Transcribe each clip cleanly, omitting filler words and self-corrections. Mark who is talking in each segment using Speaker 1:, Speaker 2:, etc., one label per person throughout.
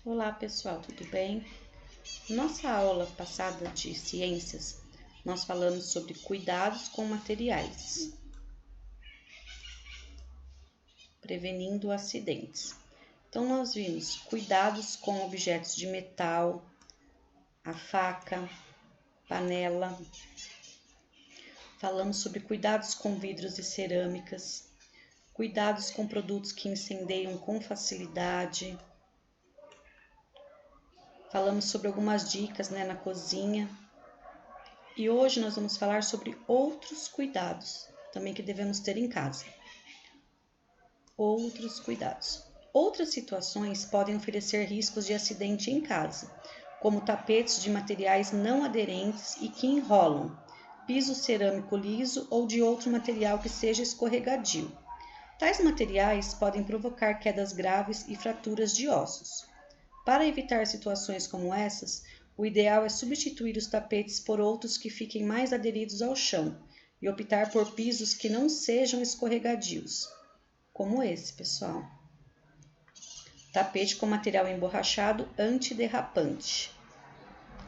Speaker 1: Olá pessoal, tudo bem? Nossa aula passada de ciências, nós falamos sobre cuidados com materiais, prevenindo acidentes. Então nós vimos cuidados com objetos de metal, a faca, panela. Falamos sobre cuidados com vidros e cerâmicas, cuidados com produtos que incendeiam com facilidade. Falamos sobre algumas dicas, na cozinha. E hoje nós vamos falar sobre outros cuidados, também que devemos ter em casa. Outros cuidados. Outras situações podem oferecer riscos de acidente em casa, como tapetes de materiais não aderentes e que enrolam, piso cerâmico liso ou de outro material que seja escorregadio. Tais materiais podem provocar quedas graves e fraturas de ossos. Para evitar situações como essas, o ideal é substituir os tapetes por outros que fiquem mais aderidos ao chão e optar por pisos que não sejam escorregadios, como esse, pessoal. Tapete com material emborrachado antiderrapante.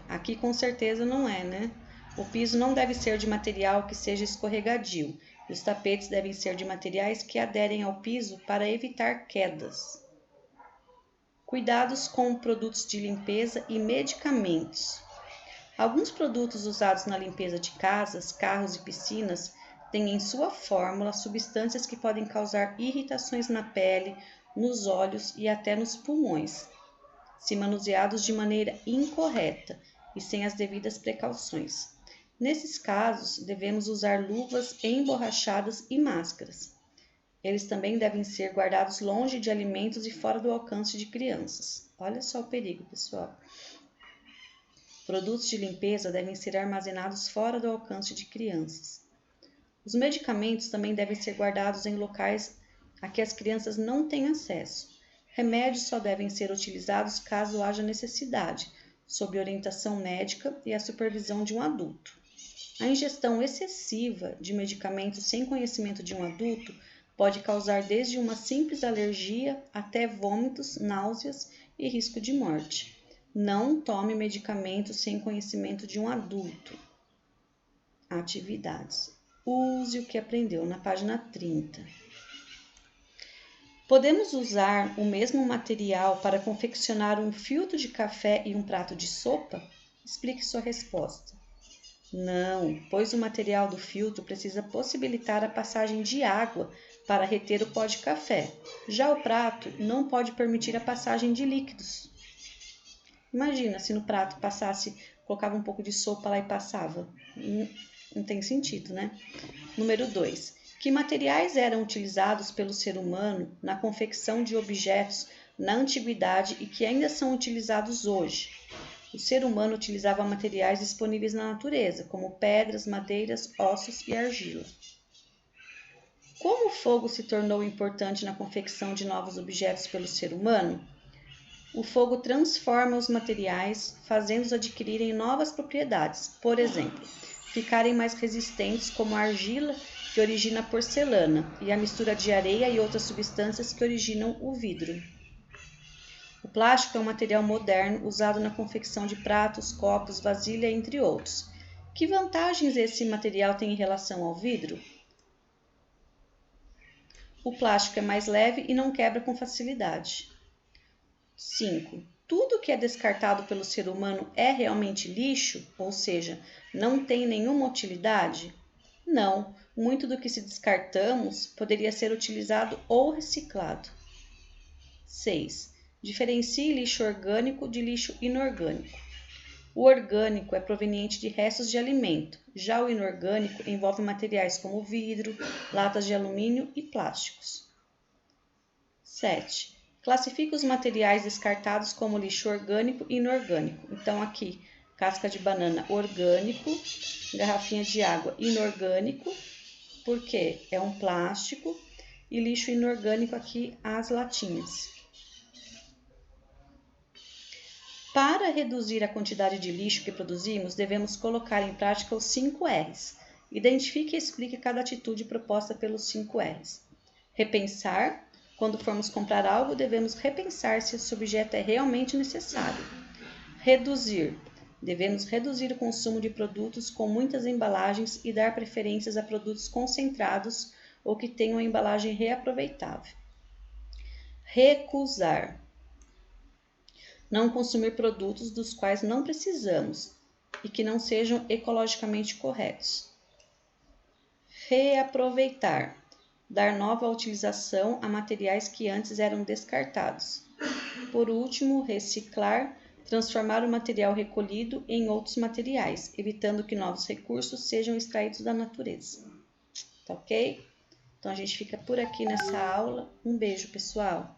Speaker 1: Aqui com certeza não é, né? O piso não deve ser de material que seja escorregadio. E os tapetes devem ser de materiais que aderem ao piso para evitar quedas. Cuidados com produtos de limpeza e medicamentos. Alguns produtos usados na limpeza de casas, carros e piscinas têm em sua fórmula substâncias que podem causar irritações na pele, nos olhos e até nos pulmões, se manuseados de maneira incorreta e sem as devidas precauções. Nesses casos, devemos usar luvas emborrachadas e máscaras. Eles também devem ser guardados longe de alimentos e fora do alcance de crianças. Olha só o perigo, pessoal. Produtos de limpeza devem ser armazenados fora do alcance de crianças. Os medicamentos também devem ser guardados em locais a que as crianças não têm acesso. Remédios só devem ser utilizados caso haja necessidade, sob orientação médica e a supervisão de um adulto. A ingestão excessiva de medicamentos sem conhecimento de um adulto pode causar desde uma simples alergia até vômitos, náuseas e risco de morte. Não tome medicamentos sem conhecimento de um adulto. Atividades. Use o que aprendeu na página 30. Podemos usar o mesmo material para confeccionar um filtro de café e um prato de sopa? Explique sua resposta. Não, pois o material do filtro precisa possibilitar a passagem de água para reter o pó de café. Já o prato não pode permitir a passagem de líquidos. Imagina se no prato colocava um pouco de sopa lá e passava. Não tem sentido, né? Número 2. Que materiais eram utilizados pelo ser humano na confecção de objetos na antiguidade e que ainda são utilizados hoje? O ser humano utilizava materiais disponíveis na natureza, como pedras, madeiras, ossos e argila. Como o fogo se tornou importante na confecção de novos objetos pelo ser humano? O fogo transforma os materiais, fazendo-os adquirirem novas propriedades. Por exemplo, ficarem mais resistentes, como a argila, que origina a porcelana, e a mistura de areia e outras substâncias que originam o vidro. O plástico é um material moderno usado na confecção de pratos, copos, vasilha, entre outros. Que vantagens esse material tem em relação ao vidro? O plástico é mais leve e não quebra com facilidade. 5. Tudo que é descartado pelo ser humano é realmente lixo? Ou seja, não tem nenhuma utilidade? Não, muito do que se descartamos poderia ser utilizado ou reciclado. 6. Diferencie lixo orgânico de lixo inorgânico. O orgânico é proveniente de restos de alimento, já o inorgânico envolve materiais como vidro, latas de alumínio e plásticos. 7. Classifique os materiais descartados como lixo orgânico e inorgânico. Então, aqui, casca de banana orgânico, garrafinha de água inorgânico, porque é um plástico, e lixo inorgânico aqui, as latinhas. Para reduzir a quantidade de lixo que produzimos, devemos colocar em prática os 5 R's. Identifique e explique cada atitude proposta pelos 5 R's. Repensar, Quando formos comprar algo, devemos repensar se esse objeto é realmente necessário. Reduzir. Devemos reduzir o consumo de produtos com muitas embalagens e dar preferências a produtos concentrados ou que tenham embalagem reaproveitável. Recusar. Não consumir produtos dos quais não precisamos e que não sejam ecologicamente corretos. Reaproveitar. Dar nova utilização a materiais que antes eram descartados. Por último, reciclar. Transformar o material recolhido em outros materiais, evitando que novos recursos sejam extraídos da natureza. Tá ok? Então, a gente fica por aqui nessa aula. Um beijo, pessoal!